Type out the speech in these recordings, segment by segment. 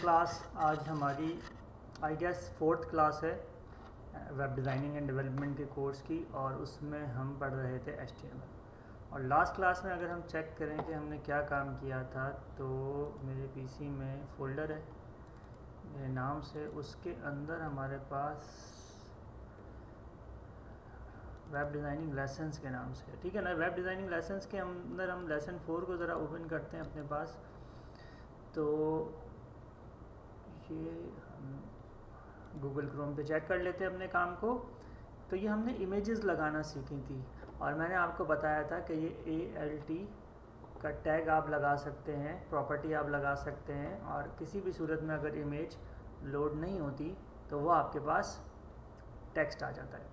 Class आज हमारी I guess 4th class है वेब डिज़ाइनिंग एंड डेवलपमेंट के कोर्स की, और उसमें हम पढ़ रहे थे HTML। और लास्ट क्लास में अगर हम चेक करें कि हमने क्या काम किया था, तो मेरे पीसी में फ़ोल्डर है मेरे नाम से, उसके अंदर हमारे पास वेब डिज़ाइनिंग लेसन्स के नाम से, ठीक है ना। वेब डिज़ाइनिंग लेसन्स के अंदर हम लेसन 4 को ज़रा ओपन करते हैं अपने पास। तो ये हम गूगल क्रोम पे चेक कर लेते हैं अपने काम को। तो ये हमने इमेजेस लगाना सीखी थी, और मैंने आपको बताया था कि ये ALT का टैग आप लगा सकते हैं, प्रॉपर्टी आप लगा सकते हैं, और किसी भी सूरत में अगर इमेज लोड नहीं होती तो वो आपके पास टेक्स्ट आ जाता है।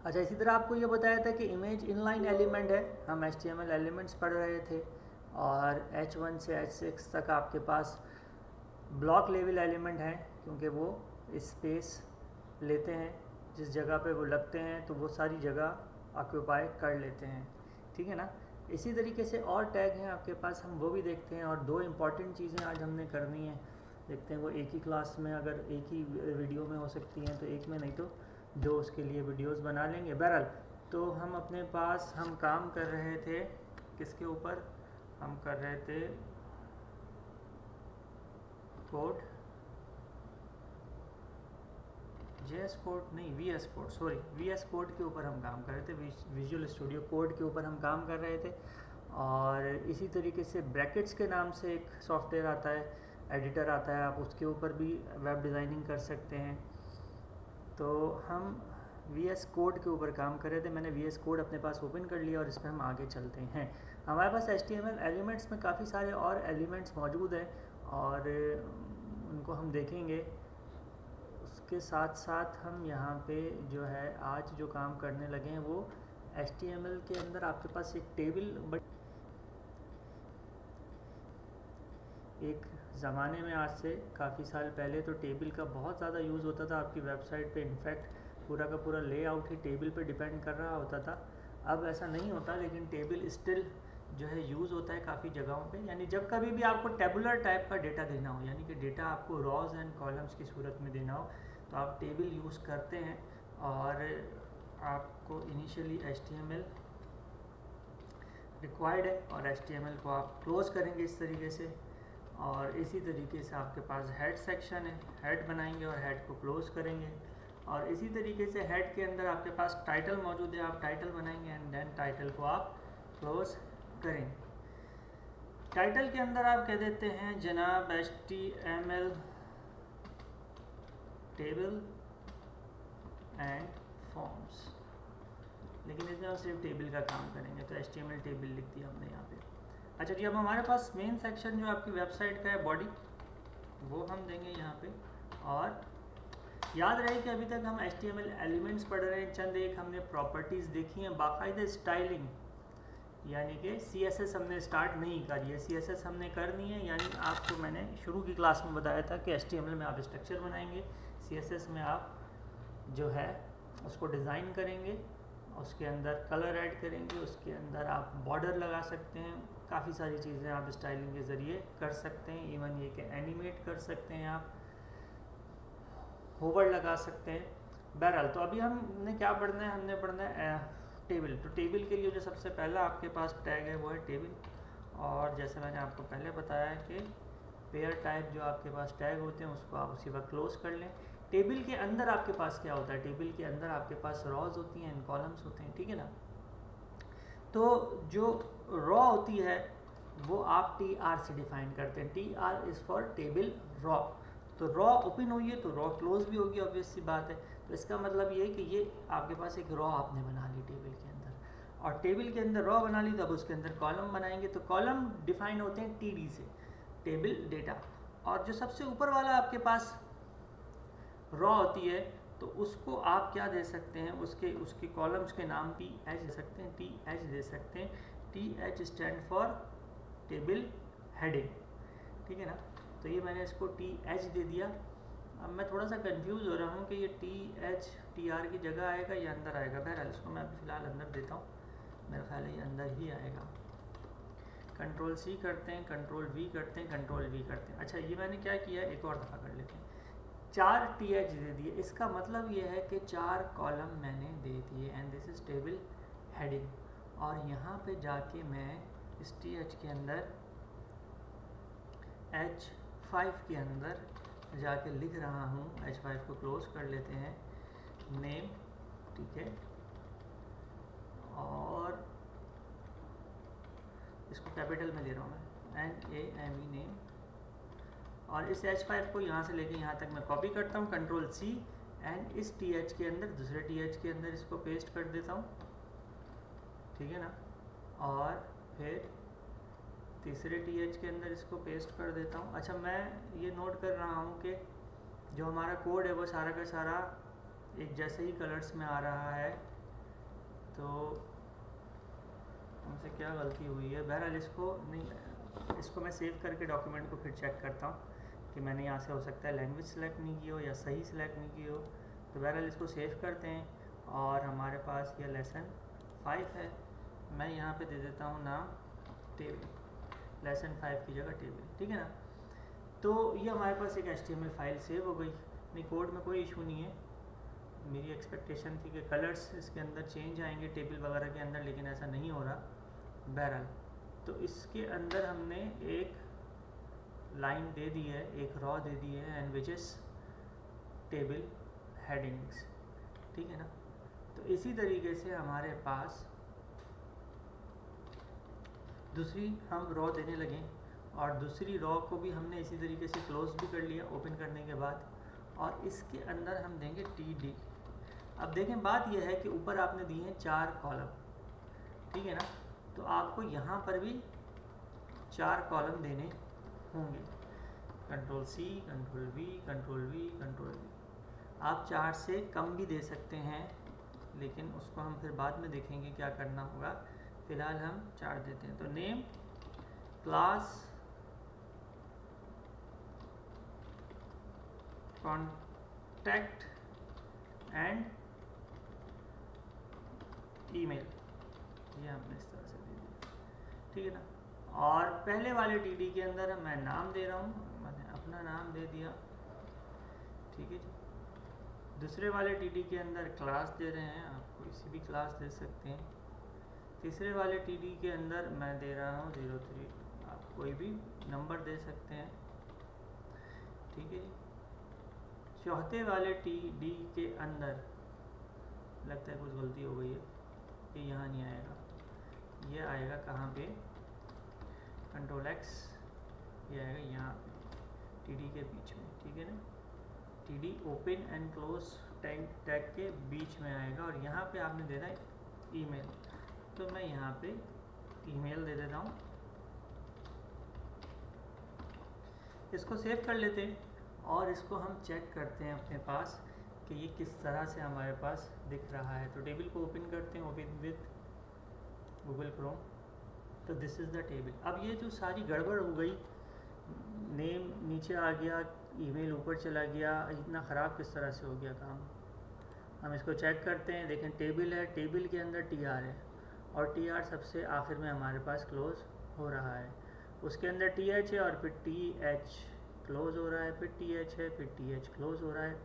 अच्छा, इसी तरह आपको ये बताया था कि इमेज इनलाइन एलिमेंट है। हम HTML एलिमेंट्स पढ़ रहे थे, और H1 से H6 तक आपके पास ब्लॉक लेवल एलिमेंट हैं, क्योंकि वो स्पेस लेते हैं, जिस जगह पे वो लगते हैं तो वो सारी जगह ऑक्यूपाई कर लेते हैं, ठीक है ना। इसी तरीके से और टैग हैं आपके पास, हम वो भी देखते हैं। और दो इम्पॉर्टेंट चीज़ें आज हमने करनी है, देखते हैं वो एक ही क्लास में, अगर एक ही वीडियो में हो सकती हैं तो एक में, नहीं तो दो उसके लिए वीडियोस बना लेंगे। बहरहाल, तो हम अपने पास हम काम कर रहे थे किसके ऊपर, हम कर रहे थे कोड, JS कोड नहीं, VS code, sorry VS code के ऊपर हम काम कर रहे थे, विजुअल स्टूडियो कोड के ऊपर हम काम कर रहे थे। और इसी तरीके से ब्रैकेट्स के नाम से एक सॉफ्टवेयर आता है, एडिटर आता है, आप उसके ऊपर भी वेब डिज़ाइनिंग कर सकते हैं। तो हम VS कोड के ऊपर काम कर रहे थे, मैंने VS कोड अपने पास ओपन कर लिया और इस पर हम आगे चलते हैं। हमारे पास HTML एलिमेंट्स में काफ़ी सारे और एलिमेंट्स मौजूद हैं, और उनको हम देखेंगे। उसके साथ साथ हम यहाँ पे जो है आज जो काम करने लगे हैं वो HTML के अंदर आपके पास एक टेबल, बट एक ज़माने में आज से काफ़ी साल पहले तो टेबल का बहुत ज़्यादा यूज़ होता था आपकी वेबसाइट पे। इनफैक्ट पूरा का पूरा लेआउट ही टेबल पे डिपेंड कर रहा होता था। अब ऐसा नहीं होता, लेकिन टेबल स्टिल जो है यूज़ होता है काफ़ी जगहों पे। यानी जब कभी भी आपको टेबुलर टाइप का डेटा देना हो, यानी कि डेटा आपको रॉज एंड कॉलम्स की सूरत में देना हो, तो आप टेबल यूज़ करते हैं। और आपको इनिशियली HTML रिक्वायर्ड है, और HTML को आप क्लोज़ करेंगे इस तरीके से। और इसी तरीके से आपके पास हेड सेक्शन है, हेड बनाएंगे और हेड को क्लोज़ करेंगे। और इसी तरीके से हेड के अंदर आपके पास टाइटल मौजूद है, आप टाइटल बनाएंगे एंड देन टाइटल को आप क्लोज़ करेंगे। टाइटल के अंदर आप कह देते हैं जनाब HTML टेबल एंड फॉर्म्स, लेकिन इसमें हम सिर्फ टेबल का काम करेंगे, तो HTML टेबल लिख दिया हमने यहाँ पे। अच्छा जी, अब हमारे पास मेन सेक्शन जो आपकी वेबसाइट का है, बॉडी, वो हम देंगे यहाँ पे। और याद रहे कि अभी तक हम HTML एलिमेंट्स पढ़ रहे हैं, चंद एक हमने प्रॉपर्टीज़ देखी हैं, बाकायदा स्टाइलिंग यानी कि CSS हमने स्टार्ट नहीं करी है, CSS हमने करनी है। यानी आपको मैंने शुरू की क्लास में बताया था कि HTML में आप स्ट्रक्चर बनाएंगे, CSS में आप जो है उसको डिज़ाइन करेंगे, उसके अंदर कलर ऐड करेंगे, उसके अंदर आप बॉर्डर लगा सकते हैं, काफ़ी सारी चीज़ें आप स्टाइलिंग के ज़रिए कर सकते हैं। इवन ये कि एनिमेट कर सकते हैं, आप होवर लगा सकते हैं। बहरहाल, तो अभी हमने क्या पढ़ना है, हमने पढ़ना है टेबल। तो टेबल के लिए जो सबसे पहला आपके पास टैग है वो है टेबल। और जैसे मैंने आपको पहले बताया कि पेयर टाइप जो आपके पास टैग होते हैं उसको आप उसी वक्त क्लोज कर लें। टेबल के अंदर आपके पास क्या होता है, टेबल के अंदर आपके पास रॉज होती हैं, कॉलम्स होते हैं, ठीक है ना। तो जो रॉ होती है वो आप TR से डिफाइन करते हैं, TR is for table raw. तो रॉ ओपन हुई है तो रॉ क्लोज भी होगी, ऑब्वियस सी बात है। तो इसका मतलब ये है कि ये आपके पास एक रॉ आपने बना ली टेबल के अंदर, और टेबल के अंदर रॉ बना ली तो अब उसके अंदर कॉलम बनाएंगे। तो कॉलम डिफाइन होते हैं TD से, टेबल डेटा। और जो सबसे ऊपर वाला आपके पास रॉ होती है तो उसको आप क्या दे सकते हैं, उसके कॉलम्स के नाम TH दे सकते हैं, TH दे सकते हैं। TH stand for table heading, ठीक है ना। तो ये मैंने इसको TH दे दिया। अब मैं थोड़ा सा कंफ्यूज हो रहा हूँ कि ये TH TR की जगह आएगा या अंदर आएगा। बहरहाल इसको मैं अभी फ़िलहाल अंदर देता हूँ, मेरा ख्याल है ये अंदर ही आएगा। कंट्रोल सी करते हैं, कंट्रोल वी करते हैं, कंट्रोल वी करते हैं। अच्छा, ये मैंने क्या किया है, एक और दफ़ा कर लेते हैं। 4 TH दे दिए, इसका मतलब ये है कि 4 कॉलम मैंने दे दिए and this is table heading. और यहाँ पे जाके मैं इस TH के अंदर H5 के अंदर जाके लिख रहा हूँ, H5 को क्लोज कर लेते हैं, नेम, ठीक है, और इसको कैपिटल में दे रहा हूँ मैं, NAME, नेम। और इस H5 को यहाँ से लेके यहाँ तक मैं कॉपी करता हूँ, कंट्रोल C, एंड इस TH के अंदर, दूसरे TH के अंदर इसको पेस्ट कर देता हूँ, ठीक है ना। और फिर तीसरे TH के अंदर इसको पेस्ट कर देता हूँ। अच्छा, मैं ये नोट कर रहा हूँ कि जो हमारा कोड है वो सारा का सारा एक जैसे ही कलर्स में आ रहा है, तो हमसे क्या गलती हुई है। बहरहाल इसको मैं सेव करके डॉक्यूमेंट को फिर चेक करता हूँ कि मैंने यहाँ से हो सकता है लैंग्वेज सेलेक्ट नहीं की हो या सही सेलेक्ट नहीं की हो। तो बहरहाल इसको सेव करते हैं और हमारे पास ये लेसन 5 है। मैं यहाँ पे दे देता हूँ नाम टेबल, लेसन 5 की जगह टेबल, ठीक है ना। तो ये हमारे पास एक HTML फाइल सेव हो गई। नहीं, कोड में कोई इशू नहीं है। मेरी एक्सपेक्टेशन थी कि कलर्स इसके अंदर चेंज आएंगे टेबल वगैरह के अंदर, लेकिन ऐसा नहीं हो रहा। बहरहाल तो इसके अंदर हमने एक लाइन दे दी है, एक रॉ दे दी है, and which is table headings, ठीक है ना। तो इसी तरीके से हमारे पास दूसरी हम रॉ देने लगे, और दूसरी रॉ को भी हमने इसी तरीके से क्लोज भी कर लिया ओपन करने के बाद, और इसके अंदर हम देंगे TD। अब देखें, बात यह है कि ऊपर आपने दिए हैं 4 कॉलम, ठीक है ना, तो आपको यहाँ पर भी 4 कॉलम देने होंगे। Control C, control V, control V, control V। आप 4 से कम भी दे सकते हैं, लेकिन उसको हम फिर बाद में देखेंगे क्या करना होगा। फिलहाल हम 4 देते हैं। तो name, class, contact and email, ये हमने इस तरह से दे दिया, ठीक है ना। और पहले वाले TD के अंदर मैं नाम दे रहा हूँ, मैंने अपना नाम दे दिया, ठीक है जी। दूसरे वाले TD के अंदर क्लास दे रहे हैं, आप कोई सी भी क्लास दे सकते हैं। तीसरे वाले TD के अंदर मैं दे रहा हूँ 03, आप कोई भी नंबर दे सकते हैं, ठीक है जी। चौथे वाले TD के अंदर लगता है कुछ गलती हो गई है, ये यहाँ नहीं आएगा, ये आएगा कहाँ पे, कंट्रोल X, ये आएगा यहाँ पे TD के बीच में, ठीक है ना। TD open and close tag के बीच में आएगा, और यहाँ पे आपने देना है ईमेल, तो मैं यहाँ पे ईमेल दे देता हूँ। इसको सेव कर लेते हैं और इसको हम चेक करते हैं अपने पास कि ये किस तरह से हमारे पास दिख रहा है। तो टेबल को ओपन करते हैं, ओपन विद गूगल क्रोम। तो दिस इज़ द टेबल। अब ये जो सारी गड़बड़ हो गई, नेम नीचे आ गया, ईमेल ऊपर चला गया, इतना ख़राब किस तरह से हो गया काम। हम इसको चेक करते हैं, देखें टेबल है, टेबल के अंदर TR है, और TR सबसे आखिर में हमारे पास क्लोज हो रहा है। उसके अंदर TH है, और फिर TH क्लोज हो रहा है, फिर TH है, फिर TH क्लोज हो रहा है।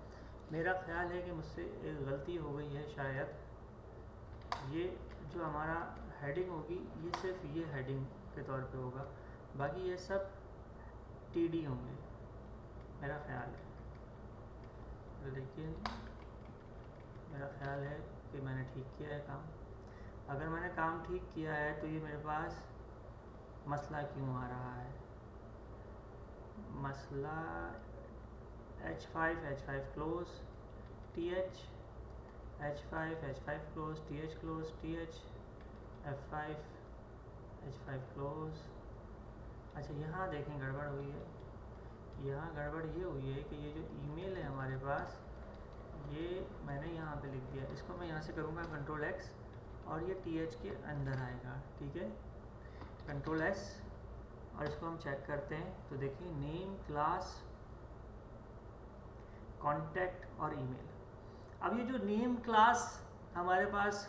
मेरा ख्याल है कि मुझसे एक गलती हो गई है शायद। ये जो हमारा हेडिंग होगी, ये सिर्फ ये हेडिंग के तौर पे होगा, बाकी ये सब TD होंगे, मेरा ख्याल है। लेकिन मेरा ख्याल है कि मैंने ठीक किया है काम। अगर मैंने काम ठीक किया है तो ये मेरे पास मसला क्यों आ रहा है? मसला H5 close, TH, H5 close, TH close, TH, F5, H5 close. अच्छा, यहाँ देखें गड़बड़ हुई है। यहाँ गड़बड़ ये हुई है कि ये जो ईमेल है हमारे पास, ये मैंने यहाँ पे लिख दिया। इसको मैं यहाँ से करूँगा कंट्रोल X, और ये TH के अंदर आएगा, ठीक है, कंट्रोल S, और इसको हम चेक करते हैं। तो देखिए, नेम, क्लास, कॉन्टैक्ट और ईमेल। अब ये जो नेम, क्लास हमारे पास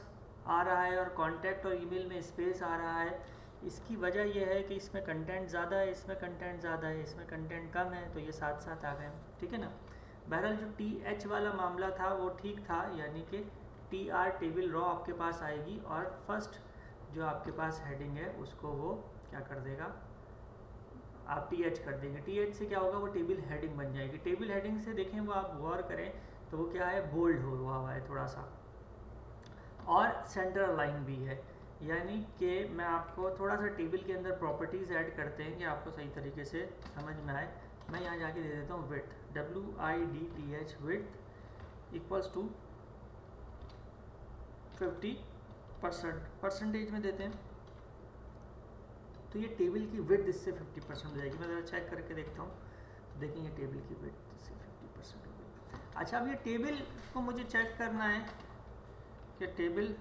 आ रहा है और कॉन्टैक्ट और ईमेल में स्पेस आ रहा है, इसकी वजह यह है कि इसमें कंटेंट ज़्यादा है, इसमें कंटेंट ज़्यादा है, इसमें कंटेंट कम है, तो ये साथ साथ आ गए, ठीक है ना। बहरहाल जो TH वाला मामला था वो ठीक था, यानी कि TR टेबल रॉ आपके पास आएगी और फर्स्ट जो आपके पास हेडिंग है उसको वो क्या कर देगा, आप TH कर देंगे। TH से क्या होगा, वो टेबल हेडिंग बन जाएगी। टेबल हेडिंग से देखें वो आप गौर करें तो वो क्या है, बोल्ड हुआ हुआ है थोड़ा सा, और सेंटर लाइन भी है, यानी कि मैं आपको थोड़ा सा टेबल के अंदर प्रॉपर्टीज़ ऐड करते हैं कि आपको सही तरीके से समझ में आए। मैं यहाँ जाके दे देता हूँ width, WIDTH width equals to 50%, percentage में देते हैं तो ये टेबल की विड्थ इससे 50% हो जाएगी। मैं ज़रा चेक करके देखता हूँ, देखेंगे टेबल की विड्थ इससे 50% हो गई। अच्छा, अब ये टेबल को मुझे चेक करना है कि टेबल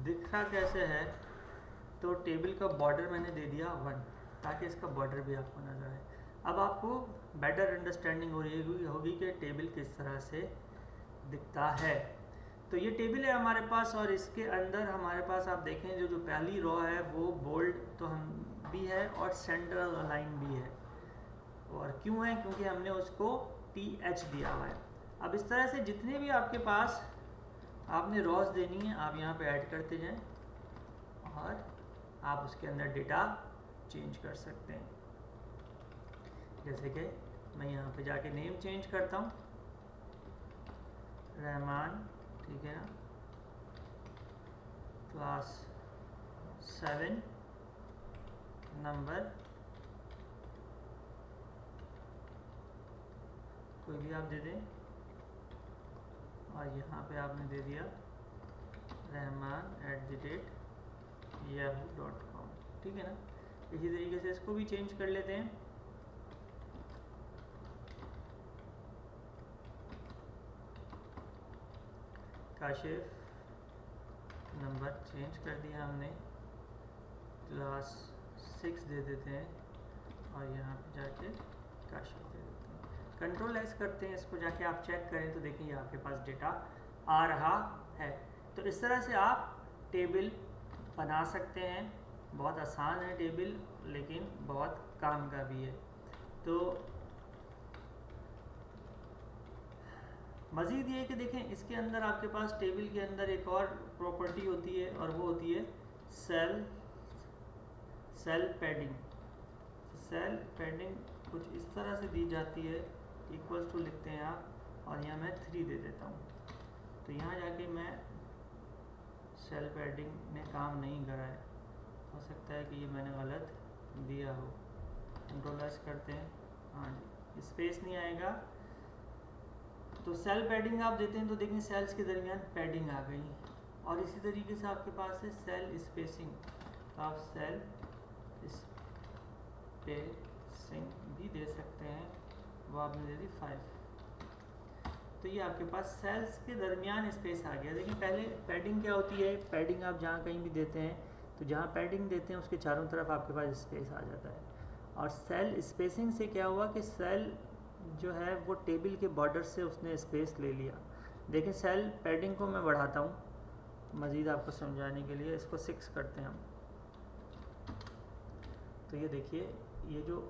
दिख रहा कैसे है, तो टेबल का बॉर्डर मैंने दे दिया 1, ताकि इसका बॉर्डर भी आपको नज़र आए। अब आपको बेटर अंडरस्टैंडिंग हो रही होगी कि टेबल किस तरह से दिखता है। तो ये टेबल है हमारे पास, और इसके अंदर हमारे पास आप देखें जो पहली रो है वो बोल्ड तो हम भी है और सेंट्रल लाइन भी है। और क्यों है, क्योंकि हमने उसको TH दिया हुआ है। अब इस तरह से जितने भी आपके पास आपने रॉस देनी है आप यहाँ पे ऐड करते जाएं और आप उसके अंदर डेटा चेंज कर सकते हैं। जैसे कि मैं यहाँ पे जाके नेम चेंज करता हूँ, रहमान, ठीक है ना, क्लास 7 नंबर कोई भी आप दे दें, और यहाँ पे आपने दे दिया रहमान@yahoo.com, ठीक है ना। इसी तरीके से इसको भी चेंज कर लेते हैं। काशिफ नंबर चेंज कर दिया हमने, क्लास 6 दे देते हैं और यहाँ पे जाके काशिफ दे देते हैं। कंट्रोल एस करते हैं इसको, जाके आप चेक करें तो देखिए आपके पास डेटा आ रहा है। तो इस तरह से आप टेबल बना सकते हैं। बहुत आसान है टेबल, लेकिन बहुत काम का भी है। तो मज़ीद ये कि देखें इसके अंदर आपके पास टेबल के अंदर एक और प्रॉपर्टी होती है, और वो होती है सेल पैडिंग। सेल पैडिंग कुछ इस तरह से दी जाती है, इक्वल्स टू लिखते हैं आप, और यहाँ मैं 3 दे देता हूँ। तो यहाँ जाके मैं सेल पैडिंग ने काम नहीं करा है, हो सकता है कि ये मैंने गलत दिया हो। कंट्रोल एस करते हैं, हाँ जी, स्पेस नहीं आएगा। तो सेल पैडिंग आप देते हैं तो देखें सेल्स के दरमियान पैडिंग आ गई। और इसी तरीके से आपके पास है सेल स्पेसिंग, तो आप सेल स्पेसिंग भी दे सकते हैं, वो आपने दे दी 5। तो ये आपके पास सेल्स के दरमियान स्पेस आ गया। देखिए पहले पैडिंग क्या होती है, पैडिंग आप जहाँ कहीं भी देते हैं तो जहाँ पैडिंग देते हैं उसके चारों तरफ आपके पास स्पेस आ जाता है। और सेल स्पेसिंग से क्या हुआ कि सेल जो है वो टेबल के बॉर्डर से उसने स्पेस ले लिया। देखिए सेल पैडिंग को मैं बढ़ाता हूँ मज़ीद आपको समझाने के लिए, इसको 6 करते हैं हम। तो ये देखिए ये जो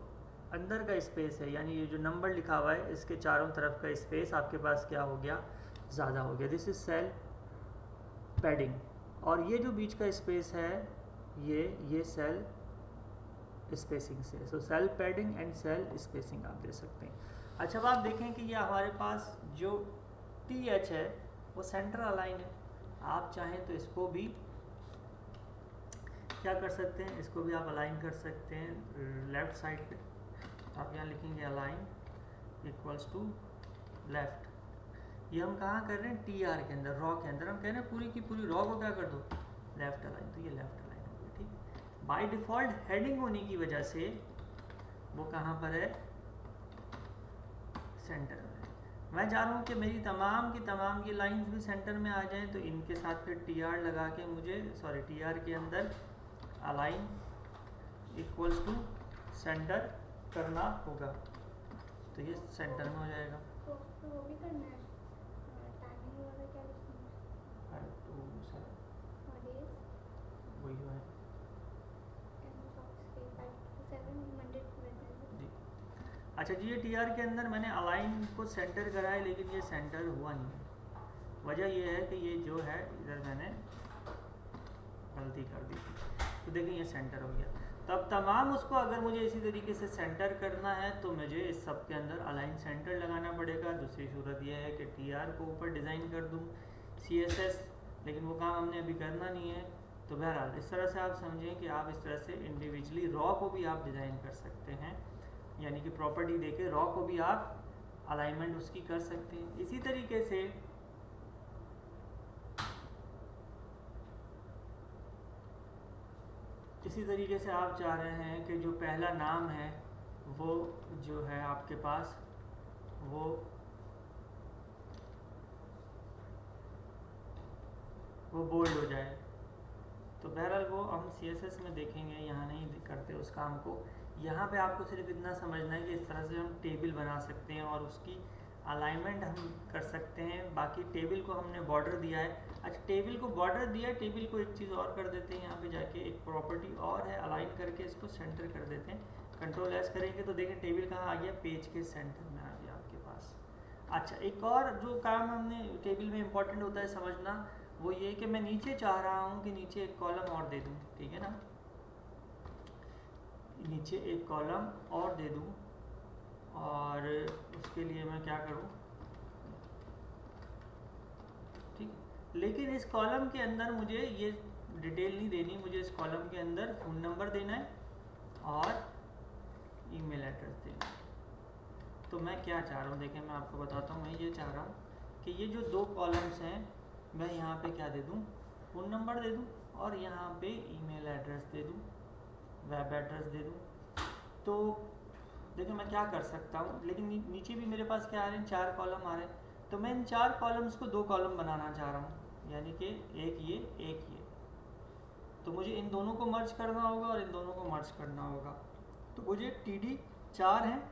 अंदर का स्पेस है, यानी ये जो नंबर लिखा हुआ है इसके चारों तरफ का स्पेस आपके पास क्या हो गया, ज़्यादा हो गया। This is cell padding. और ये जो बीच का स्पेस है ये सेल स्पेसिंग से। So cell padding and cell spacing आप दे सकते हैं। अच्छा, अब आप देखें कि ये हमारे पास जो TH है वो सेंटर अलाइन है। आप चाहें तो इसको भी क्या कर सकते हैं, इसको भी आप अलाइन कर सकते हैं लेफ़्ट साइड पे। आप यहाँ लिखेंगे अलाइन इक्वल्स टू लेफ़्ट। ये हम कहाँ कर रहे हैं, TR के अंदर, रॉ के अंदर। हम कह रहे हैं पूरी की पूरी रॉ को क्या कर दो, लेफ़्ट अलाइन। तो ये लेफ़्ट अलाइन हो गई, ठीक। बाय डिफ़ॉल्ट हेडिंग होने की वजह से वो कहाँ पर है, सेंटर में। मैं चाह रहा हूँ कि मेरी तमाम की तमाम ये लाइंस भी सेंटर में आ जाएं, तो इनके साथ फिर TR लगा के मुझे TR के अंदर अलाइन इक्वल्स टू सेंटर करना होगा, तो ये सेंटर में हो जाएगा। तो वो भी करना है, टाइमिंग वगैरह क्या लिखना है, 5 to 7 और डेज कोई जो है 10 o'clock से 5 to 7 मंडे टू वेडनेसडे। जी। अच्छा जी, ये TR के अंदर मैंने अलाइन को सेंटर करा है, लेकिन ये सेंटर हुआ नहीं है। वजह ये है कि ये जो है इधर मैंने गलती कर दी थी, तो देखिए ये सेंटर हो गया। तब तमाम उसको अगर मुझे इसी तरीके से सेंटर करना है तो मुझे इस सब के अंदर अलाइन सेंटर लगाना पड़ेगा। दूसरी सूरत यह है कि TR को ऊपर डिज़ाइन कर दूँ CSS, लेकिन वो काम हमने अभी करना नहीं है। तो बहरहाल इस तरह से आप समझें कि आप इस तरह से इंडिविजुअली रॉ को भी आप डिज़ाइन कर सकते हैं, यानी कि प्रॉपर्टी देके रॉ को भी आप अलाइनमेंट उसकी कर सकते हैं। इसी तरीके से आप चाह रहे हैं कि जो पहला नाम है वो जो है आपके पास वो बोल्ड हो जाए, तो बहरहाल वो हम CSS में देखेंगे, यहाँ नहीं करते उस काम को। यहाँ पे आपको सिर्फ इतना समझना है कि इस तरह से हम टेबल बना सकते हैं और उसकी अलाइनमेंट हम कर सकते हैं। बाकी टेबल को हमने बॉर्डर दिया है। अच्छा, टेबल को बॉर्डर दिया, टेबल को एक चीज़ और कर देते हैं, यहाँ पे जाके एक प्रॉपर्टी और है, अलाइन करके इसको सेंटर कर देते हैं। कंट्रोल S करेंगे तो देखें टेबल कहाँ आ गया, पेज के सेंटर में आ गया आपके पास। अच्छा, एक और जो काम हमने टेबल में इम्पॉर्टेंट होता है समझना, वो ये कि मैं नीचे चाह रहा हूँ कि नीचे एक कॉलम और दे दूँ, ठीक है ना, नीचे एक कॉलम और दे दूँ, और उसके लिए मैं क्या करूँ, ठीक। लेकिन इस कॉलम के अंदर मुझे ये डिटेल नहीं देनी, मुझे इस कॉलम के अंदर फ़ोन नंबर देना है और ईमेल एड्रेस देना है। तो मैं क्या चाह रहा हूँ, देखें मैं आपको बताता हूँ। मैं ये चाह रहा हूँ कि ये जो दो कॉलम्स हैं, मैं यहाँ पे क्या दे दूँ, फ़ोन नंबर दे दूँ, और यहाँ पे ईमेल एड्रेस दे दूँ, वेब एड्रेस दे दूँ। तो देखिए मैं क्या कर सकता हूँ, लेकिन नीचे भी मेरे पास क्या आ रहे हैं, 4 कॉलम आ रहे हैं। तो मैं इन 4 कॉलम्स को 2 कॉलम बनाना चाह रहा हूँ, यानी कि एक ये। तो मुझे इन दोनों को मर्ज करना होगा और इन दोनों को मर्ज करना होगा। तो मुझे TD 4 हैं,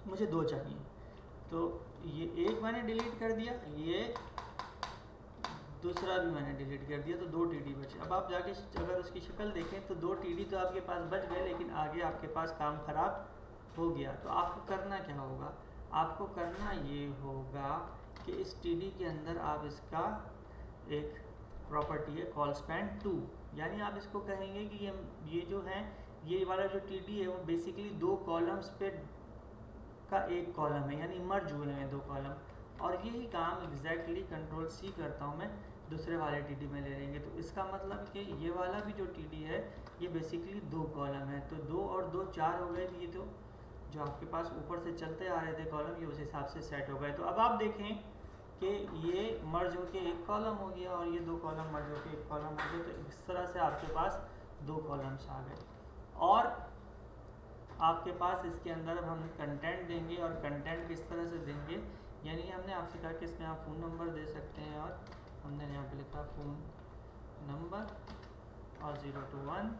मुझे 2 चाहिए। तो ये एक मैंने डिलीट कर दिया, ये दूसरा भी मैंने डिलीट कर दिया, तो 2 TD बचे। अब आप जाके अगर उसकी शक्ल देखें तो 2 TD तो आपके पास बच गए, लेकिन आगे आपके पास काम ख़राब हो गया। तो आपको करना क्या होगा, आपको करना ये होगा कि इस TD के अंदर आप इसका एक प्रॉपर्टी है कॉल स्पैन 2, यानी आप इसको कहेंगे कि ये जो है, ये वाला जो TD है वो बेसिकली 2 कॉलम्स पे का एक कॉलम है, यानी मर्ज हुए हैं 2 कॉलम। और यही काम एग्जैक्टली कंट्रोल C करता हूँ मैं, दूसरे वाले TD में ले लेंगे। तो इसका मतलब कि ये वाला भी जो TD है ये बेसिकली 2 कॉलम है, तो 2 और 2 4 हो गए। ये तो जो आपके पास ऊपर से चलते आ रहे थे कॉलम, ये उस हिसाब से सेट हो गए। तो अब आप देखें कि ये मर्ज होके एक कॉलम हो गया और ये 2 कॉलम मर्ज होके एक कॉलम हो गया। तो इस तरह से आपके पास 2 कॉलम्स आ गए। और आपके पास इसके अंदर हम कंटेंट देंगे, और कंटेंट किस तरह से देंगे, यानी हमने आपसे कहा कि इसमें आप फ़ोन नंबर दे सकते हैं, और हमने यहाँ पे लिखा फ़ोन नंबर और 0 to 1,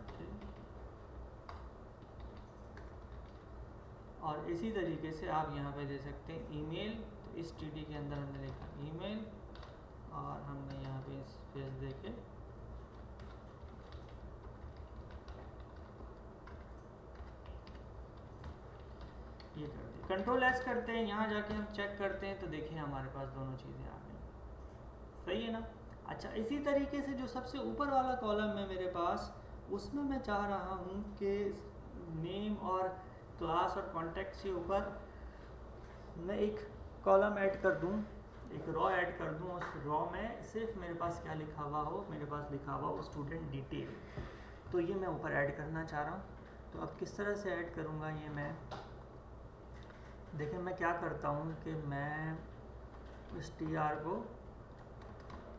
और इसी तरीके से आप यहाँ पे दे सकते हैं ईमेल। तो इस TD के अंदर हमने लिखा ईमेल, और हमने यहाँ पे स्पेस दे के ये कर दिया। कंट्रोल S करते हैं, यहाँ जाके हम चेक करते हैं, तो देखिए हमारे पास दोनों चीज़ें आ गई, सही है ना। अच्छा, इसी तरीके से जो सबसे ऊपर वाला कॉलम है मेरे पास, उसमें मैं चाह रहा हूँ कि नेम और क्लास और कॉन्टैक्ट से ऊपर मैं एक कॉलम ऐड कर दूँ, एक रॉ ऐड कर दूँ। उस रॉ में सिर्फ मेरे पास क्या लिखा हुआ हो, मेरे पास लिखा हुआ हो स्टूडेंट डिटेल। तो ये मैं ऊपर ऐड करना चाह रहा हूँ। तो अब किस तरह से ऐड करूँगा, ये मैं देखिए मैं क्या करता हूँ कि मैं इस TR को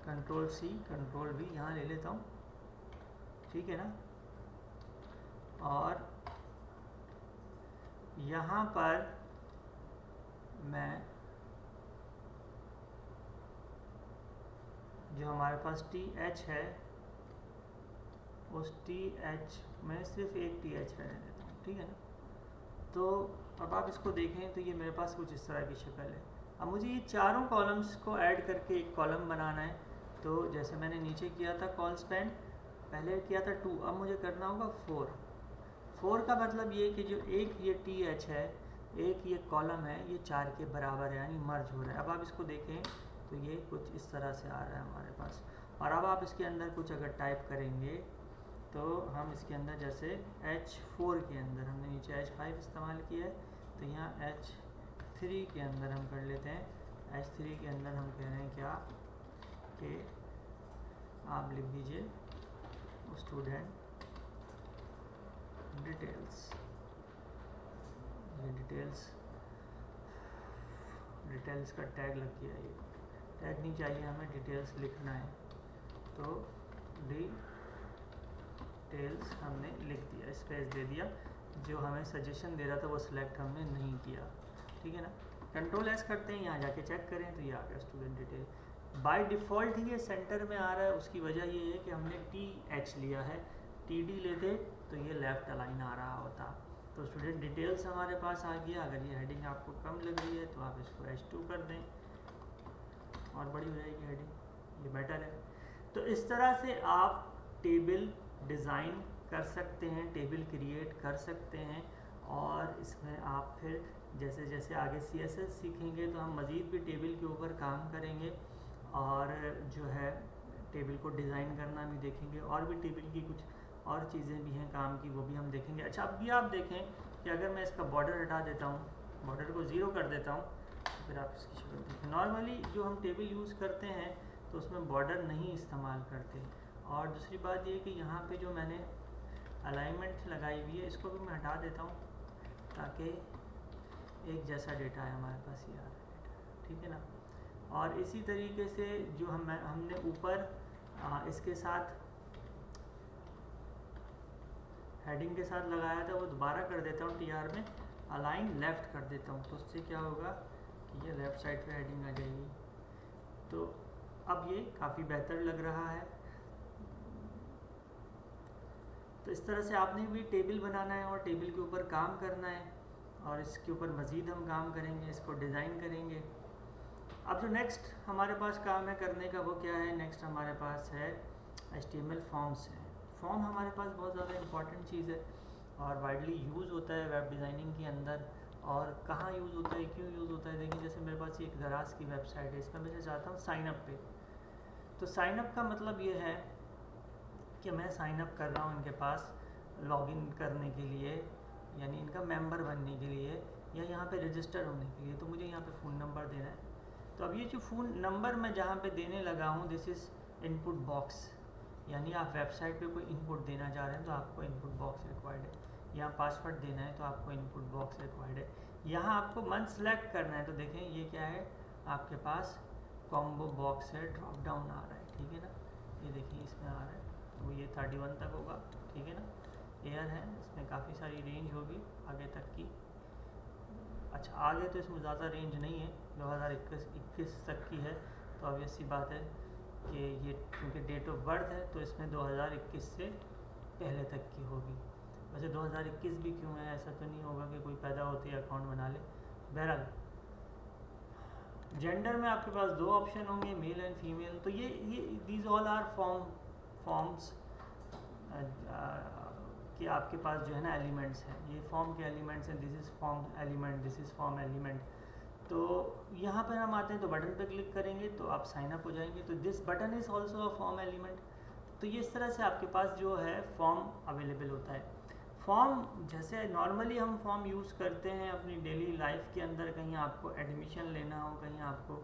कंट्रोल C कंट्रोल V यहाँ ले लेता हूँ, ठीक है ना। और यहाँ पर मैं जो हमारे पास TH है, उस TH में सिर्फ एक TH रहने देता हूँ, ठीक है ना। तो अब आप इसको देखें तो ये मेरे पास कुछ इस तरह की शक्ल है। अब मुझे ये चारों कॉलम्स को ऐड करके एक कॉलम बनाना है। तो जैसे मैंने नीचे किया था कॉल स्पैन, पहले किया था 2, अब मुझे करना होगा 4। 4 का मतलब ये कि जो एक ये टी एच है, एक ये कॉलम है, ये 4 के बराबर है, यानी मर्ज हो रहा है। अब आप इसको देखें तो ये कुछ इस तरह से आ रहा है हमारे पास। और अब आप इसके अंदर कुछ अगर टाइप करेंगे तो हम इसके अंदर जैसे H4 के अंदर हमने नीचे H5 इस्तेमाल किया है, तो यहाँ H3 के अंदर हम कर लेते हैं। H3 के अंदर हम कह रहे हैं क्या कि आप लिख दीजिए स्टूडेंट डिटेल्स। ये डिटेल्स का टैग लग गया, ये टैग नहीं चाहिए हमें, डिटेल्स लिखना है। तो डिटेल्स हमने लिख दिया, स्पेस दे दिया। जो हमें सजेशन दे रहा था वो सिलेक्ट हमने नहीं किया, ठीक है ना। कंट्रोल एस करते हैं, यहाँ जाके चेक करें तो ये आ गया स्टूडेंट डिटेल। बाय डिफ़ॉल्ट ही ये सेंटर में आ रहा है, उसकी वजह ये है कि हमने TH लिया है। TD लेते तो ये लेफ़्ट अलाइन आ रहा होता। तो स्टूडेंट डिटेल्स हमारे पास आ गया। अगर ये हेडिंग आपको कम लग रही है तो आप इसको H2 कर दें और बड़ी हो जाएगी हेडिंग, ये बेटर है। तो इस तरह से आप टेबल डिज़ाइन कर सकते हैं, टेबल क्रिएट कर सकते हैं। और इसमें आप फिर जैसे जैसे आगे CSS सीखेंगे तो हम मज़ीद भी टेबल के ऊपर काम करेंगे और जो है टेबल को डिज़ाइन करना भी देखेंगे। और भी टेबल की कुछ और चीज़ें भी हैं काम की, वो भी हम देखेंगे। अच्छा, अब भी आप देखें कि अगर मैं इसका बॉर्डर हटा देता हूँ, बॉर्डर को 0 कर देता हूँ, तो फिर आप इसकी शक्ल देखें। नॉर्मली जो हम टेबल यूज़ करते हैं तो उसमें बॉर्डर नहीं इस्तेमाल करते। और दूसरी बात ये कि यहाँ पे जो मैंने अलाइनमेंट लगाई हुई है इसको भी मैं हटा देता हूँ ताकि एक जैसा डेटा है हमारे पास, ये आ रहा है डेटा, ठीक है ना। और इसी तरीके से जो हमने ऊपर इसके साथ हेडिंग के साथ लगाया था वो दोबारा कर देता हूँ, TR में अलाइन लेफ़्ट कर देता हूँ। तो उससे क्या होगा कि ये लेफ़्ट साइड पे हेडिंग आ जाएगी। तो अब ये काफ़ी बेहतर लग रहा है। तो इस तरह से आपने भी टेबल बनाना है और टेबल के ऊपर काम करना है और इसके ऊपर मज़ीद हम काम करेंगे, इसको डिज़ाइन करेंगे। अब जो नेक्स्ट हमारे पास काम है करने का वो क्या है, नेक्स्ट हमारे पास है HTML फॉर्म्स है। फॉर्म हमारे पास बहुत ज़्यादा इम्पॉर्टेंट चीज़ है और वाइडली यूज़ होता है वेब डिज़ाइनिंग के अंदर। और कहाँ यूज़ होता है, क्यों यूज़ होता है, देखिए जैसे मेरे पास ये एक दराज की वेबसाइट है, इसमें मैं चाहता हूँ साइन अप पे। तो साइन अप का मतलब ये है कि मैं साइन अप कर रहा हूँ इनके पास लॉगिन करने के लिए, यानी इनका मेंबर बनने के लिए या यहाँ पे रजिस्टर होने के लिए। तो मुझे यहाँ पे फ़ोन नंबर देना है। तो अब ये जो फ़ोन नंबर मैं जहाँ पे देने लगा हूँ, दिस इज़ इनपुट बॉक्स, यानी आप वेबसाइट पे कोई इनपुट देना चाह रहे हैं तो आपको इनपुट बॉक्स रिक्वायर्ड है। यहाँ पासवर्ड देना है तो आपको इनपुट बॉक्स रिक्वायर्ड है। यहाँ आपको मंथ सेलेक्ट करना है, तो देखें ये क्या है, आपके पास कॉम्बो बॉक्स है, ड्रॉप डाउन आ रहा है, ठीक है ना। ये देखिए इसमें आ रहा है, वो ये 31 तक होगा, ठीक है ना। एयर है, इसमें काफ़ी सारी रेंज होगी आगे तक की। अच्छा, आगे तो इसमें ज़्यादा रेंज नहीं है, 2021 तक की है। तो ऑब्वियस सी बात है कि ये क्योंकि डेट ऑफ बर्थ है तो इसमें 2021 से पहले तक की होगी। वैसे 2021 भी क्यों है, ऐसा तो नहीं होगा कि कोई पैदा होते ही अकाउंट बना ले। बहरहाल जेंडर में आपके पास 2 ऑप्शन होंगे, मेल एंड फीमेल। तो ये दीज ऑल आर फॉर्म्स कि आपके पास जो है ना एलिमेंट्स हैं, ये फॉर्म के एलिमेंट्स हैं। This is form element, this is form element. तो यहाँ पर हम आते हैं तो बटन पर क्लिक करेंगे तो आप साइन अप हो जाएंगे। तो this button is also a form element. तो ये इस तरह से आपके पास जो है फॉर्म अवेलेबल होता है। फॉर्म जैसे नॉर्मली हम फॉर्म यूज़ करते हैं अपनी डेली लाइफ के अंदर, कहीं आपको एडमिशन लेना हो, कहीं आपको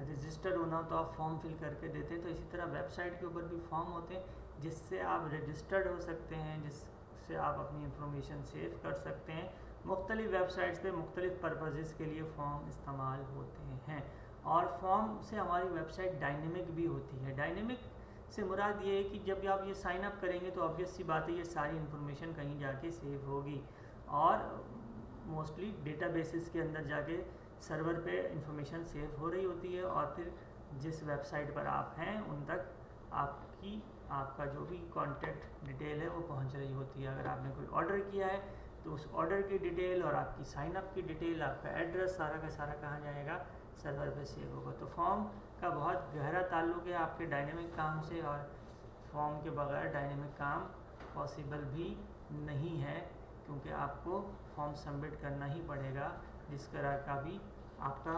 रजिस्टर होना हो तो आप फॉर्म फिल करके देते हैं। तो इसी तरह वेबसाइट के ऊपर भी फॉर्म होते हैं जिससे आप रजिस्टर्ड हो सकते हैं, जिससे आप अपनी इंफॉर्मेशन सेव कर सकते हैं। मुख्तलिफ वेबसाइट्स पे मुख्तलिफ पर्पसेस के लिए फ़ॉर्म इस्तेमाल होते हैं। और फॉर्म से हमारी वेबसाइट डायनेमिक भी होती है। डायनेमिक से मुराद ये है कि जब आप ये साइन अप करेंगे तो ऑब्वियस सी बात है ये सारी इन्फॉर्मेशन कहीं जाके सेव होगी और मोस्टली डेटाबेसेस के अंदर जाके सर्वर पे इंफॉर्मेशन सेव हो रही होती है और फिर जिस वेबसाइट पर आप हैं उन तक आपका जो भी कॉन्टैक्ट डिटेल है वो पहुंच रही होती है। अगर आपने कोई ऑर्डर किया है तो उस ऑर्डर की डिटेल और आपकी साइन अप की डिटेल, आपका एड्रेस, सारा का सारा कहाँ जाएगा, सर्वर पे सेव होगा। तो फॉर्म का बहुत गहरा ताल्लुक है आपके डायनेमिक काम से और फॉर्म के बगैर डायनेमिक काम पॉसिबल भी नहीं है, क्योंकि आपको फॉर्म सबमिट करना ही पड़ेगा। जिस तरह का भी आपका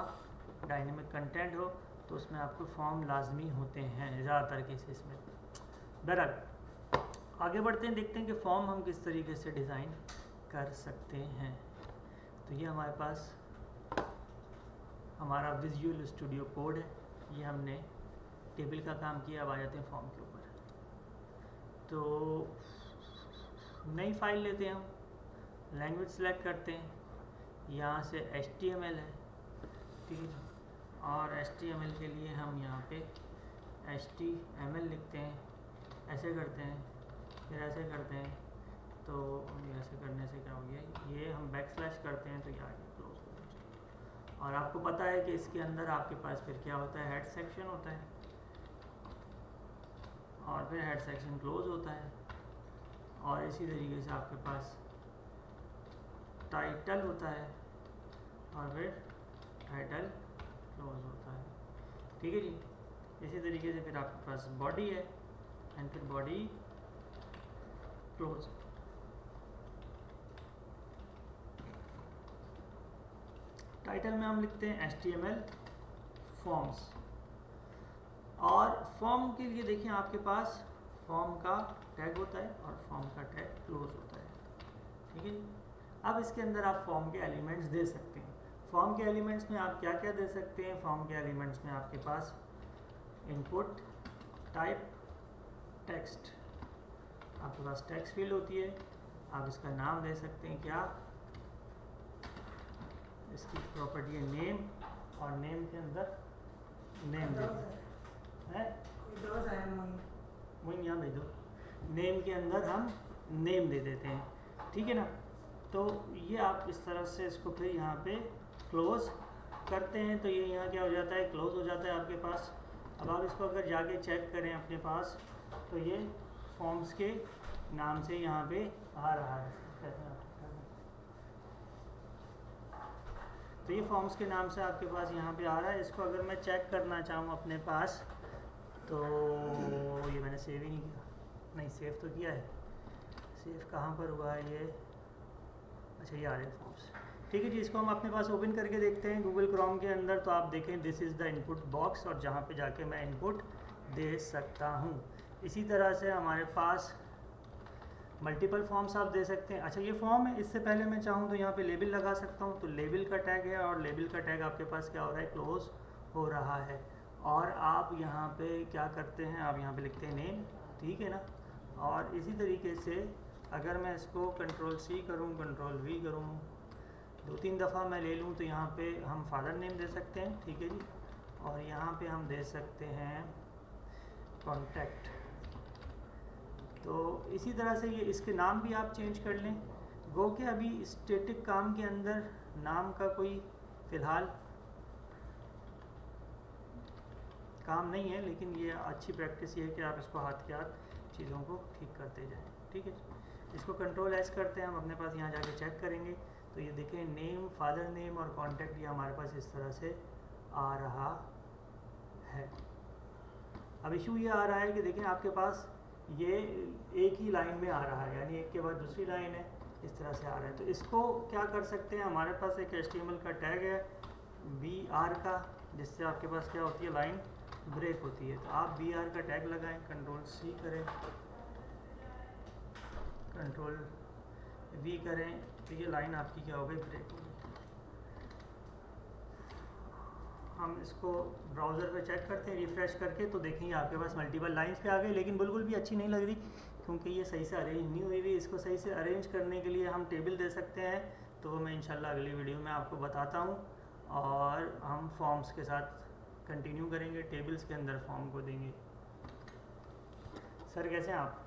डायनेमिक कंटेंट हो तो उसमें आपको फॉर्म लाजमी होते हैं ज़्यादातर केसेस में। बहरहाल आगे बढ़ते हैं, देखते हैं कि फॉर्म हम किस तरीके से डिज़ाइन कर सकते हैं। तो ये हमारे पास हमारा विजुअल स्टूडियो कोड है, ये हमने टेबल का काम किया। अब आ जाते हैं फॉर्म के ऊपर। तो नई फाइल लेते हैं, हम लैंग्वेज सेलेक्ट करते हैं, यहाँ से HTML है, ठीक है। और HTML के लिए हम यहाँ पे HTML लिखते हैं, ऐसे करते हैं, फिर ऐसे करते हैं। तो ऐसे करने से क्या हो गया, ये हम बैकस्लैश करते हैं तो ये आगे क्लोज हो जाए। और आपको पता है कि इसके अंदर आपके पास फिर क्या होता है, हेड सेक्शन होता है, और फिर हेड सेक्शन क्लोज होता है, और इसी तरीके से आपके पास टाइटल होता है, और फिर टाइटल क्लोज होता है, ठीक है जी। इसी तरीके से फिर आपके पास बॉडी है, एंड फिर बॉडी क्लोज। टाइटल में हम लिखते हैं HTML फॉर्म्स। और फॉर्म के लिए देखिए आपके पास फॉर्म का टैग होता है और फॉर्म का टैग क्लोज होता है, ठीक है। अब इसके अंदर आप फॉर्म के एलिमेंट्स दे सकते हैं। फॉर्म के एलिमेंट्स में आप क्या क्या दे सकते हैं, फॉर्म के एलिमेंट्स में आपके पास इनपुट, टाइप, टेक्स्ट, आपके पास टेक्स्ट फील्ड होती है। आप इसका नाम दे सकते हैं, क्या इसकी प्रॉपर्टी है नेम, और नेम के अंदर नेम दे है, वही यहाँ भेजो, नेम के अंदर हम नेम दे देते हैं, ठीक है ना। तो ये आप इस तरह से इसको फिर यहाँ पे क्लोज करते हैं, तो ये यहाँ क्या हो जाता है, क्लोज हो जाता है आपके पास। अब आप इसको अगर जाके चेक करें अपने पास, तो ये फॉर्म्स के नाम से यहाँ पे आ रहा है। तो ये फॉर्म्स के नाम से आपके पास यहाँ पे आ रहा है। इसको अगर मैं चेक करना चाहूँ अपने पास, तो ये मैंने सेव ही नहीं किया, नहीं सेव तो किया है, सेव कहाँ पर हुआ है ये, अच्छा ये आ रहे हैं फॉर्म्स, ठीक है जी। इसको हम अपने पास ओपन करके देखते हैं गूगल क्रोम के अंदर। तो आप देखें this is the input box, और जहाँ पे जाके मैं इनपुट दे सकता हूँ। इसी तरह से हमारे पास मल्टीपल फॉर्म्स आप दे सकते हैं। अच्छा ये फॉर्म है, इससे पहले मैं चाहूँ तो यहाँ पे लेबल लगा सकता हूँ, तो लेबल का टैग है, और लेबल का टैग आपके पास क्या हो रहा है, क्लोज हो रहा है। और आप यहाँ पे क्या करते हैं, आप यहाँ पे लिखते हैं नेम, ठीक है ना। और इसी तरीके से अगर मैं इसको Ctrl+C करूँ, Ctrl+V करूँ, 2-3 दफ़ा मैं ले लूँ, तो यहाँ पे हम फादर नेम दे सकते हैं, ठीक है जी। और यहाँ पे हम दे सकते हैं कॉन्टैक्ट। तो इसी तरह से ये इसके नाम भी आप चेंज कर लें। गो के अभी स्टैटिक काम के अंदर नाम का कोई फ़िलहाल काम नहीं है, लेकिन ये अच्छी प्रैक्टिस ये है कि आप इसको हाथ के हाथ चीज़ों को ठीक करते जाएं, ठीक है। इसको Ctrl+S करते हैं हम, अपने पास यहाँ जाके चेक करेंगे, तो ये देखें नेम, फादर नेम और कॉन्टैक्ट ये हमारे पास इस तरह से आ रहा है। अब इशू ये आ रहा है कि देखें आपके पास ये एक ही लाइन में आ रहा है, यानी एक के बाद दूसरी लाइन है, इस तरह से आ रहा है। तो इसको क्या कर सकते हैं, हमारे पास एक HTML का टैग है BR का, जिससे आपके पास क्या होती है, लाइन ब्रेक होती है। तो आप BR का टैग लगाएं, Ctrl+C करें, Ctrl+V करें, तो ये लाइन आपकी क्या हो गई, ब्रेक हो गई। हम इसको ब्राउज़र पे चेक करते हैं रिफ़्रेश करके, तो देखेंगे आपके पास मल्टीपल लाइंस पे आ गई, लेकिन बिल्कुल भी अच्छी नहीं लग रही, क्योंकि ये सही से अरेंज नहीं हुई हुई। इसको सही से अरेंज करने के लिए हम टेबल दे सकते हैं, तो वो मैं इंशाल्लाह अगली वीडियो में आपको बताता हूँ। और हम फॉर्म्स के साथ कंटिन्यू करेंगे, टेबल्स के अंदर फॉर्म को देंगे। सर कैसे हैं आप?